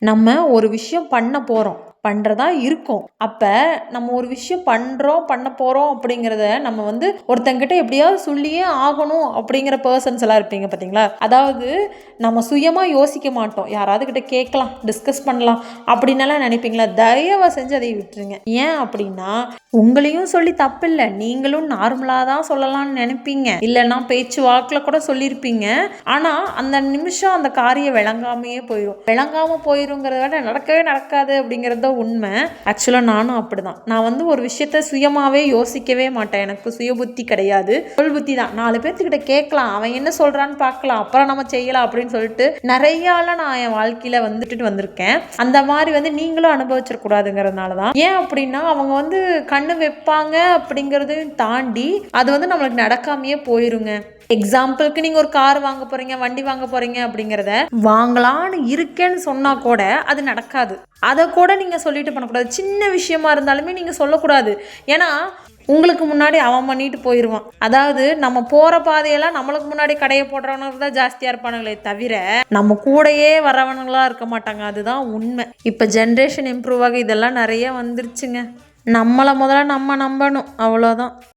நம்ம ஒரு விஷயம் பண்ண போகிறோம், பண்ணுறதா இருக்கும். அப்போ நம்ம ஒரு விஷயம் பண்ணுறோம், பண்ண போகிறோம் அப்படிங்கிறத நம்ம வந்து ஒருத்தங்கிட்ட எப்படியாவது சொல்லியே ஆகணும் அப்படிங்கிற பர்சன்ஸ் எல்லாம் இருப்பீங்க பார்த்தீங்களா? அதாவது நம்ம சுயமாக யோசிக்க மாட்டோம், யாராவது கிட்ட கேட்கலாம், டிஸ்கஸ் பண்ணலாம் அப்படின்னலாம் நினைப்பீங்களா? தயவு செஞ்சு அதை விட்டுருங்க. ஏன் அப்படின்னா, உங்களையும் சொல்லி தப்பில்லை, நீங்களும் நார்மலாக தான் சொல்லலாம்னு நினைப்பீங்க, இல்லைன்னா பேச்சு வாக்கில் கூட சொல்லியிருப்பீங்க. ஆனால் அந்த நிமிஷம் அந்த காரியம் விளங்காமையே போயிடும். விளங்காமல் போயிருங்கிறத விட நடக்கவே நடக்காது அப்படிங்கிறது உண்மை. ஆக்சுவலாக நானும் அப்படிதான். நான் வந்து ஒரு விஷயத்த சுயமாகவே யோசிக்கவே மாட்டேன். எனக்கு சுய புத்தி கிடையாது, சொல் புத்தி தான். 4 பேர்த்துக்கிட்ட கேட்கலாம், அவன் என்ன சொல்கிறான்னு பார்க்கலாம், அப்புறம் நம்ம செய்யலாம் அப்படின்னு சொல்லிட்டு நிறையால நான் என் வாழ்க்கையில் வந்துட்டு வந்திருக்கேன். அந்த மாதிரி வந்து நீங்களும் அனுபவிச்சிடக்கூடாதுங்கிறதுனால தான். ஏன் அப்படின்னா, அவங்க வந்து கண்ணு வைப்பாங்க அப்படிங்கிறதையும் தாண்டி அது வந்து நம்மளுக்கு நடக்காமையே போயிருங்க. எக்ஸாம்பிளுக்கு நீங்கள் ஒரு கார் வாங்க போகிறீங்க, வண்டி வாங்க போகிறீங்க அப்படிங்கிறத வாங்கலான்னு இருக்கேன்னு சொன்னால் கூட அது நடக்காது. அதை கூட நீங்கள் சொல்லிட்டு பண்ணக்கூடாது. சின்ன விஷயமா இருந்தாலுமே நீங்கள் சொல்லக்கூடாது. ஏன்னா உங்களுக்கு முன்னாடி அவன் பண்ணிட்டு போயிடுவான். அதாவது நம்ம போகிற பாதையெல்லாம் நம்மளுக்கு முன்னாடி கடையை போடுறவனுக்கு தான் ஜாஸ்தியாக இருப்பானுங்களே தவிர நம்ம கூடையே வரவனுங்களாக இருக்க மாட்டாங்க. அதுதான் உண்மை. இப்போ ஜென்ரேஷன் இம்ப்ரூவ் ஆகி இதெல்லாம் நிறைய வந்துருச்சுங்க. நம்மளை முதல்ல நம்ம நம்பணும், அவ்வளோதான்.